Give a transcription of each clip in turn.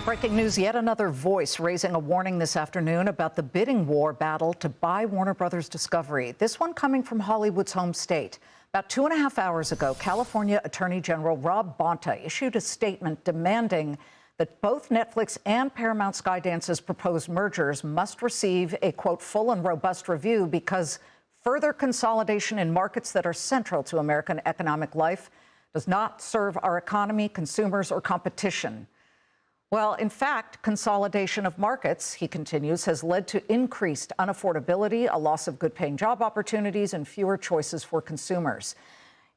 Breaking news, yet another voice raising a warning this afternoon about the bidding war battle to buy Warner Brothers Discovery. This one coming from Hollywood's home state. About 2.5 hours ago, California Attorney General Rob Bonta issued a statement demanding that both Netflix and Paramount Skydance's proposed mergers must receive a, quote, full and robust review because further consolidation in markets that are central to American economic life does not serve our economy, consumers, or competition. Well, in fact, consolidation of markets, he continues, has led to increased unaffordability, a loss of good-paying job opportunities, and fewer choices for consumers.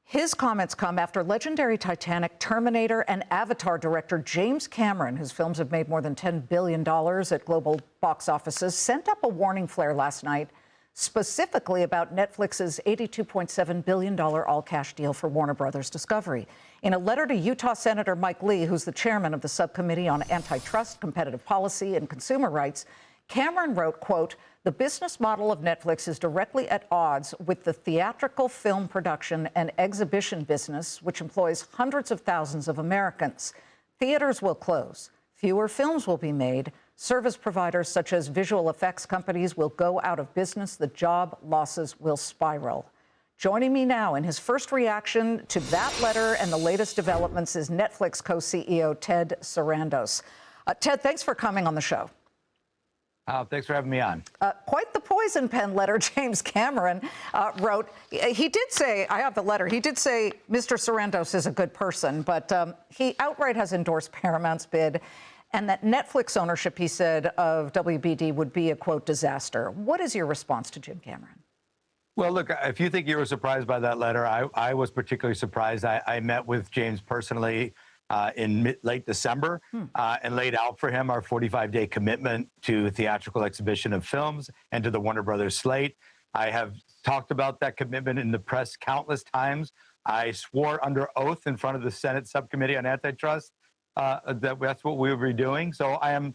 His comments come after legendary Titanic, Terminator, and Avatar director James Cameron, whose films have made more than $10 billion at global box offices, sent up a warning flare last night specifically about Netflix's $82.7 billion all-cash deal for Warner Brothers Discovery. In a letter to Utah Senator Mike Lee, who's the chairman of the subcommittee on antitrust, competitive policy, and consumer rights, Cameron wrote, quote, "The business model of Netflix is directly at odds with the theatrical film production and exhibition business, which employs hundreds of thousands of Americans. Theaters will close. Fewer films will be made. Service providers such as visual effects companies will go out of business. The job losses will spiral." Joining me now in his first reaction to that letter and the latest developments is Netflix co-CEO Ted Sarandos. Ted, thanks for coming on the show. Thanks for having me on. Quite the poison pen letter James Cameron wrote. He did say, I have the letter, he did say Mr. Sarandos is a good person, but he outright has endorsed Paramount's bid and that Netflix ownership, he said, of WBD would be a, quote, disaster. What is your response to Jim Cameron? Well, look, if you think you were surprised by that letter, I was particularly surprised. I met with James personally in late December and laid out for him our 45-day commitment to theatrical exhibition of films and to the Warner Brothers slate. I have talked about that commitment in the press countless times. I swore under oath in front of the Senate subcommittee on antitrust that's what we will be doing. So I'm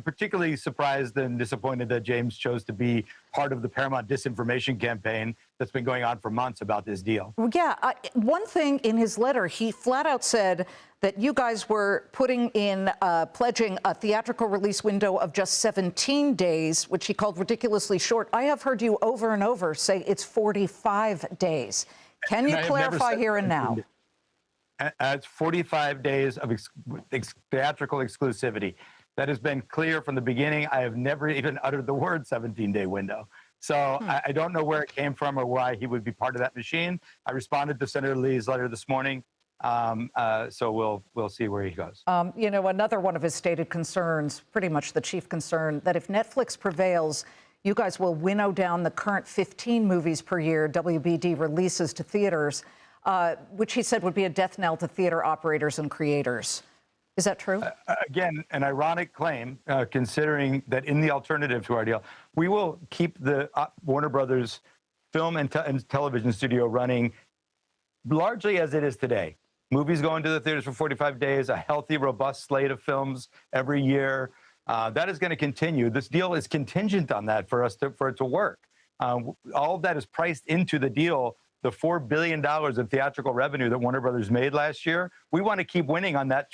particularly surprised and disappointed that James chose to be part of the Paramount disinformation campaign that's been going on for months about this deal. Yeah, one thing in his letter, he flat out said that you guys were putting in, pledging a theatrical release window of just 17 days, which he called ridiculously short. I have heard you over and over say it's 45 days. Can you clarify here and now? It's 45 days of theatrical exclusivity. That has been clear from the beginning. I have never even uttered the word 17-day window. So I don't know where it came from or why he would be part of that machine. I responded to Senator Lee's letter this morning. So we'll see where he goes. You know, another one of his stated concerns, pretty much the chief concern, that if Netflix prevails, you guys will winnow down the current 15 movies per year WBD releases to theaters, which he said would be a death knell to theater operators and creators. Is that true? Again, an ironic claim, considering that in the alternative to our deal, we will keep the Warner Brothers film and television studio running largely as it is today. Movies going to the theaters for 45 days, a healthy, robust slate of films every year. That is going to continue. This deal is contingent on that for it to work. All of that is priced into the deal. The $4 billion of theatrical revenue that Warner Brothers made last year, we want to keep winning on that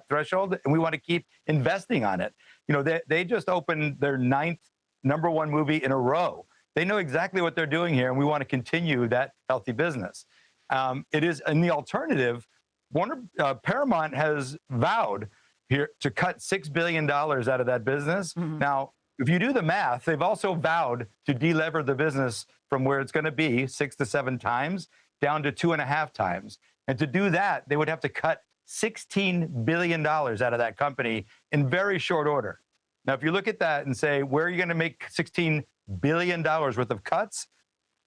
threshold, and we want to keep investing on it. You know, they just opened their 9th #1 movie in a row. They know exactly what they're doing here, and we want to continue that healthy business. It is in the alternative. Paramount has vowed here to cut $6 billion out of that business. Now, if you do the math, they've also vowed to delever the business from where it's going to be 6 to 7 times down to 2.5 times. And to do that, they would have to cut $16 billion out of that company in very short order. Now, if you look at that and say, where are you going to make $16 billion worth of cuts?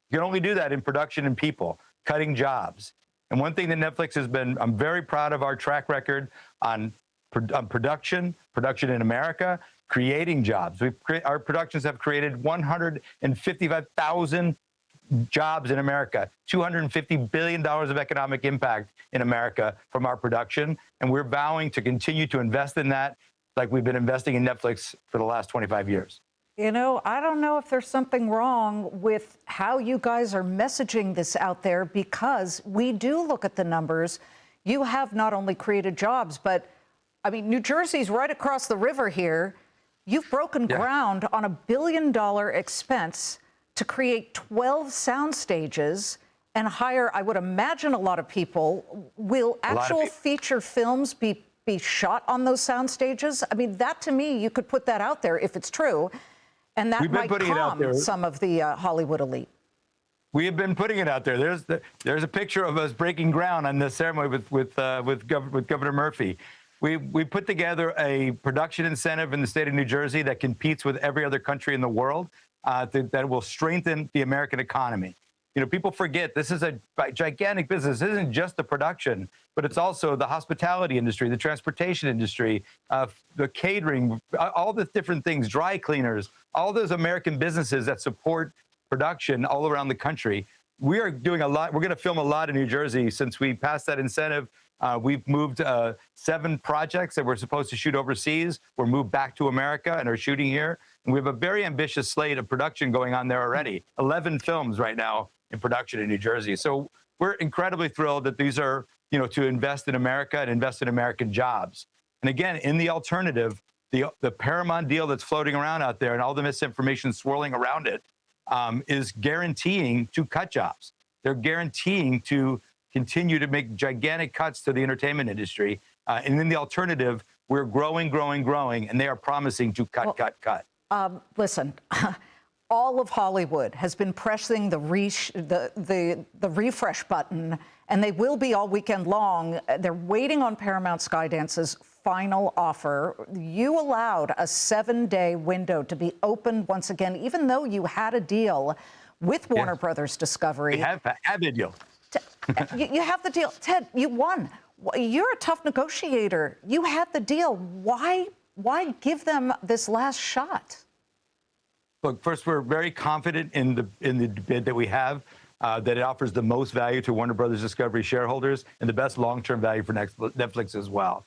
You can only do that in production and people, cutting jobs. And one thing that Netflix has been, I'm very proud of our track record on production in America, creating jobs. Our productions have created 155,000 jobs in America, $250 billion of economic impact in America from our production. And we're vowing to continue to invest in that like we've been investing in Netflix for the last 25 years. You know, I don't know if there's something wrong with how you guys are messaging this out there, because we do look at the numbers. You have not only created jobs, but I mean, New Jersey's right across the river here. You've broken ground on $1 billion expense to create 12 sound stages and hire, I would imagine, a lot of people. Will actual feature films be shot on those sound stages? I mean, that to me, you could put that out there if it's true, and that might calm some of the Hollywood elite. We have been putting it out there. There's a picture of us breaking ground on this ceremony with Governor Murphy. We put together a production incentive in the state of New Jersey that competes with every other country in the world that will strengthen the American economy. You know, people forget this is a gigantic business. This isn't just the production, but it's also the hospitality industry, the transportation industry, the catering, all the different things, dry cleaners, all those American businesses that support production all around the country. We are doing a lot. We're going to film a lot in New Jersey since we passed that incentive. We've moved 7 projects that we're supposed to shoot overseas. We're moved back to America and are shooting here. And we have a very ambitious slate of production going on there already. 11 films right now in production in New Jersey. So we're incredibly thrilled that these are, you know, to invest in America and invest in American jobs. And again, in the alternative, the Paramount deal that's floating around out there and all the misinformation swirling around it is guaranteeing to cut jobs. They're guaranteeing to continue to make gigantic cuts to the entertainment industry. And in the alternative, we're growing, and they are promising to cut. Listen, all of Hollywood has been pressing the refresh button, and they will be all weekend long. They're waiting on Paramount Skydance's final offer. You allowed a 7-day window to be opened once again, even though you had a deal with Warner Brothers Discovery. We have a deal. You have the deal. Ted, you won. You're a tough negotiator. You had the deal. Why give them this last shot? Look, first, we're very confident in the bid that we have, that it offers the most value to Warner Brothers Discovery shareholders and the best long-term value for Netflix as well.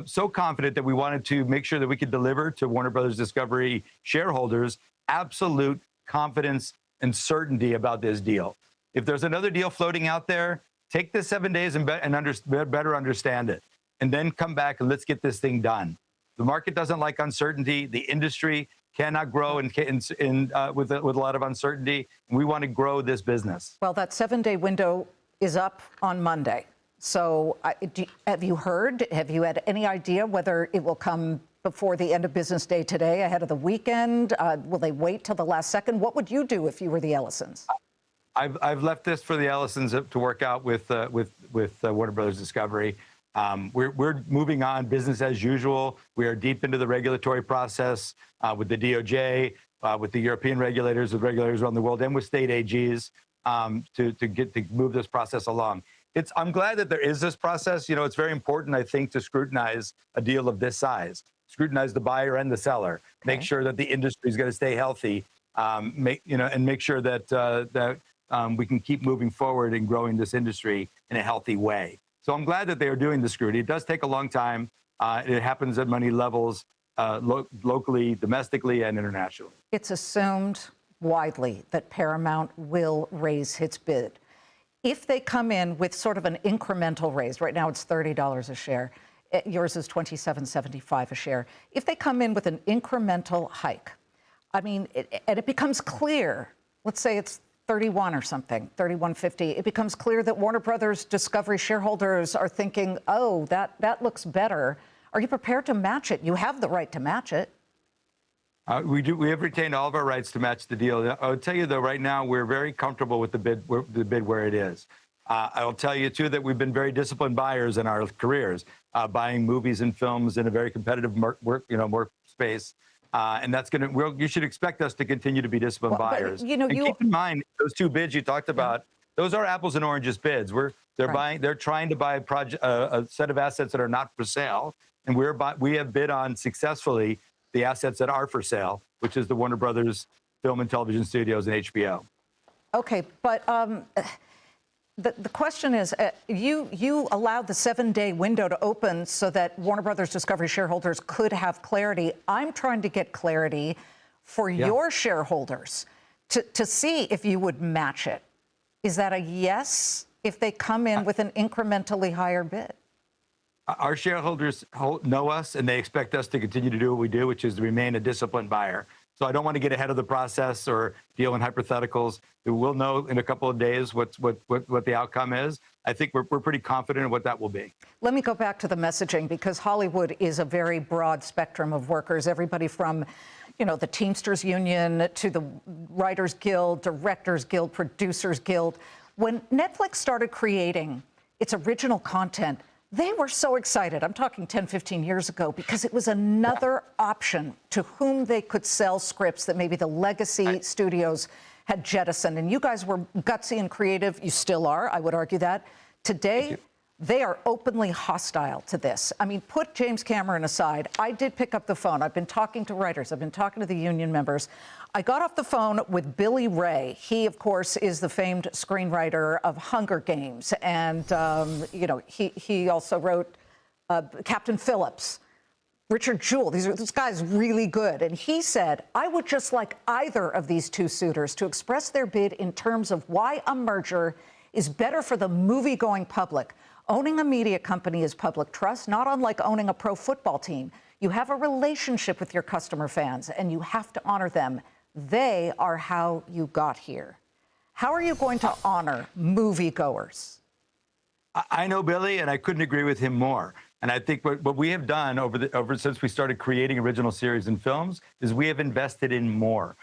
So confident that we wanted to make sure that we could deliver to Warner Brothers Discovery shareholders absolute confidence and certainty about this deal. If there's another deal floating out there, take the 7 days and better understand it, and then come back and let's get this thing done. The market doesn't like uncertainty. The industry cannot grow with a lot of uncertainty. We want to grow this business. Well, that 7-day window is up on Monday. So have you heard? Have you had any idea whether it will come before the end of business day today, ahead of the weekend? Will they wait till the last second? What would you do if you were the Ellisons? I've left this for the Ellisons to work out with Warner Brothers Discovery. We're moving on business as usual. We are deep into the regulatory process with the DOJ, with the European regulators, with regulators around the world, and with state AGs to move this process along. I'm glad that there is this process. You know, it's very important, I think, to scrutinize a deal of this size, scrutinize the buyer and the seller, make sure that the industry is going to stay healthy, and make sure that we can keep moving forward and growing this industry in a healthy way. So I'm glad that they are doing the scrutiny. It does take a long time. It happens at many levels, locally, domestically, and internationally. It's assumed widely that Paramount will raise its bid. If they come in with sort of an incremental raise, right now it's $30 a share, yours is $27.75 a share. If they come in with an incremental hike, I mean, and it becomes clear, let's say it's 31 or something, 31.50, it becomes clear that Warner Brothers Discovery shareholders are thinking, oh, that looks better. Are you prepared to match it? You have the right to match it. We do. We have retained all of our rights to match the deal. I would tell you, though, right now we're very comfortable with the bid where it is. I will tell you, too, that we've been very disciplined buyers in our careers, buying movies and films in a very competitive work space. And that's going to, you should expect us to continue to be disciplined buyers. But, and keep in mind, those 2 bids you talked about, those are apples and oranges bids. They're trying to buy a set of assets that are not for sale. And we have bid on successfully the assets that are for sale, which is the Warner Brothers Film and Television Studios and HBO. Okay, but the question is, you allowed the 7-day window to open so that Warner Brothers Discovery shareholders could have clarity. I'm trying to get clarity for your shareholders to see if you would match it. Is that a yes if they come in with an incrementally higher bid? Our shareholders know us, and they expect us to continue to do what we do, which is to remain a disciplined buyer. So I don't want to get ahead of the process or deal in hypotheticals. We'll know in a couple of days what the outcome is. I think we're pretty confident in what that will be. Let me go back to the messaging, because Hollywood is a very broad spectrum of workers, everybody from, the Teamsters Union to the Writers Guild, Directors Guild, Producers Guild. When Netflix started creating its original content, they were so excited. I'm talking 10, 15 years ago, because it was another option to whom they could sell scripts that maybe the legacy studios had jettisoned. And you guys were gutsy and creative. You still are, I would argue that. Today, they are openly hostile to this. I mean, put James Cameron aside. I did pick up the phone. I've been talking to writers. I've been talking to the union members. I got off the phone with Billy Ray. He, of course, is the famed screenwriter of Hunger Games. And, he also wrote Captain Phillips, Richard Jewell. This guy's really good. And he said, I would just like either of these two suitors to express their bid in terms of why a merger is better for the movie-going public. Owning a media company is public trust, not unlike owning a pro football team. You have a relationship with your customer fans, and you have to honor them. They are how you got here. How are you going to honor moviegoers? I know Billy, and I couldn't agree with him more. And I think what we have done over since we started creating original series and films is we have invested in more.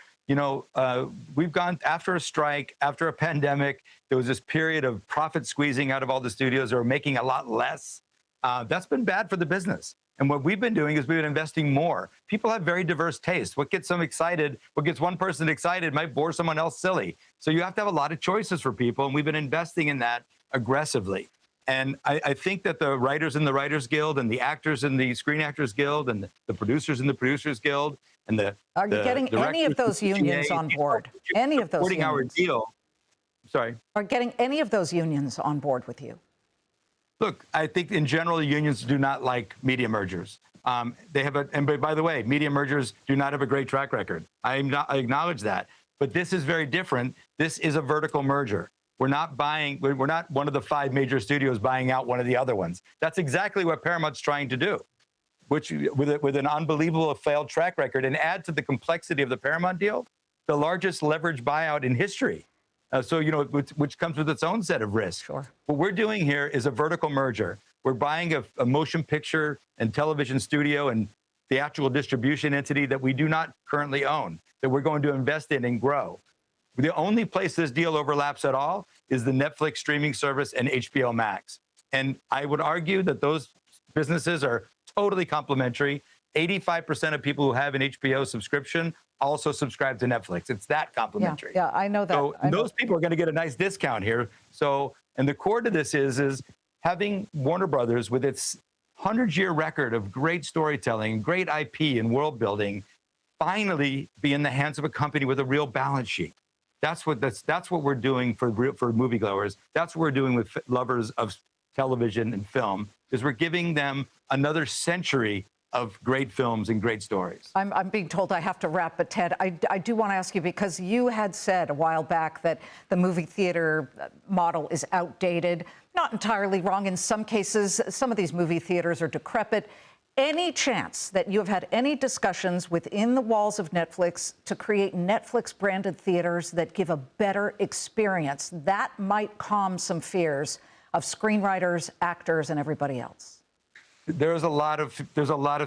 We've gone after a strike, after a pandemic. There was this period of profit squeezing out of all the studios that were making a lot less. That's been bad for the business. And what we've been doing is we've been investing more. People have very diverse tastes. What gets them excited, what gets one person excited might bore someone else silly. So you have to have a lot of choices for people, and we've been investing in that aggressively. And I think that the writers in the Writers Guild and the actors in the Screen Actors Guild and the producers in the Producers Guild and Are you getting any of those unions on board? Any of those unions? Our deal. Sorry. Are getting any of those unions on board with you? Look, I think in general, the unions do not like media mergers. They have and by the way, media mergers do not have a great track record. I acknowledge that. But this is very different. This is a vertical merger. We're not one of the 5 major studios buying out one of the other ones. That's exactly what Paramount's trying to do, which with an unbelievable failed track record, and add to the complexity of the Paramount deal, the largest leverage buyout in history. Which comes with its own set of risks. Sure. What we're doing here is a vertical merger. We're buying a motion picture and television studio and theatrical distribution entity that we do not currently own, that we're going to invest in and grow. The only place this deal overlaps at all is the Netflix streaming service and HBO Max. And I would argue that those businesses are totally complementary. 85% of people who have an HBO subscription also subscribe to Netflix. It's that complementary. Yeah, I know that. So those people are going to get a nice discount here. So, and the core to this is having Warner Brothers, with its 100-year record of great storytelling, great IP and world building, finally be in the hands of a company with a real balance sheet. That's what we're doing for moviegoers. That's what we're doing with lovers of television and film, is we're giving them another century of great films and great stories. I'm being told I have to wrap, but Ted, I do want to ask you, because you had said a while back that the movie theater model is outdated. Not entirely wrong. In some cases, some of these movie theaters are decrepit. Any chance that you have had any discussions within the walls of Netflix to create Netflix-branded theaters that give a better experience? That might calm some fears of screenwriters, actors, and everybody else. There's a lot of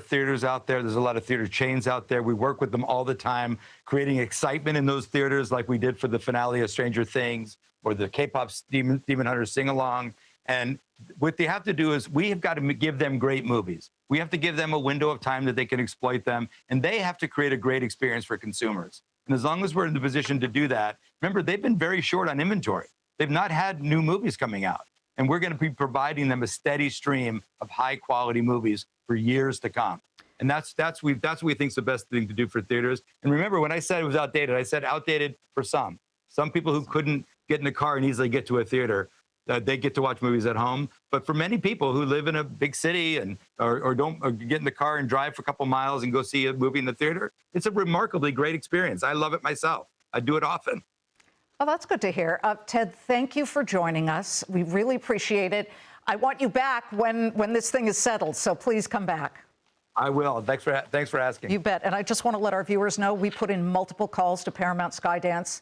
theaters out there. There's a lot of theater chains out there. We work with them all the time, creating excitement in those theaters, like we did for the finale of Stranger Things or the K-pop Demon Hunter sing-along. And what they have to do is we have got to give them great movies. We have to give them a window of time that they can exploit them, and they have to create a great experience for consumers. And as long as we're in the position to do that, remember, they've been very short on inventory. They've not had new movies coming out. And we're going to be providing them a steady stream of high-quality movies for years to come. And that's what we think is the best thing to do for theaters. And remember, when I said it was outdated, I said outdated for some. Some people who couldn't get in a car and easily get to a theater, they get to watch movies at home. But for many people who live in a big city or get in the car and drive for a couple miles and go see a movie in the theater, it's a remarkably great experience. I love it myself. I do it often. Well, that's good to hear. Ted, thank you for joining us. We really appreciate it. I want you back when this thing is settled, so please come back. I will. Thanks for asking. You bet. And I just want to let our viewers know we put in multiple calls to Paramount Skydance.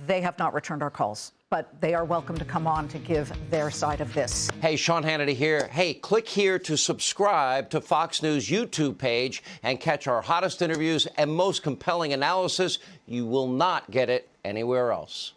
They have not returned our calls, but they are welcome to come on to give their side of this. Hey, Sean Hannity here. Hey, click here to subscribe to Fox News YouTube page and catch our hottest interviews and most compelling analysis. You will not get it anywhere else.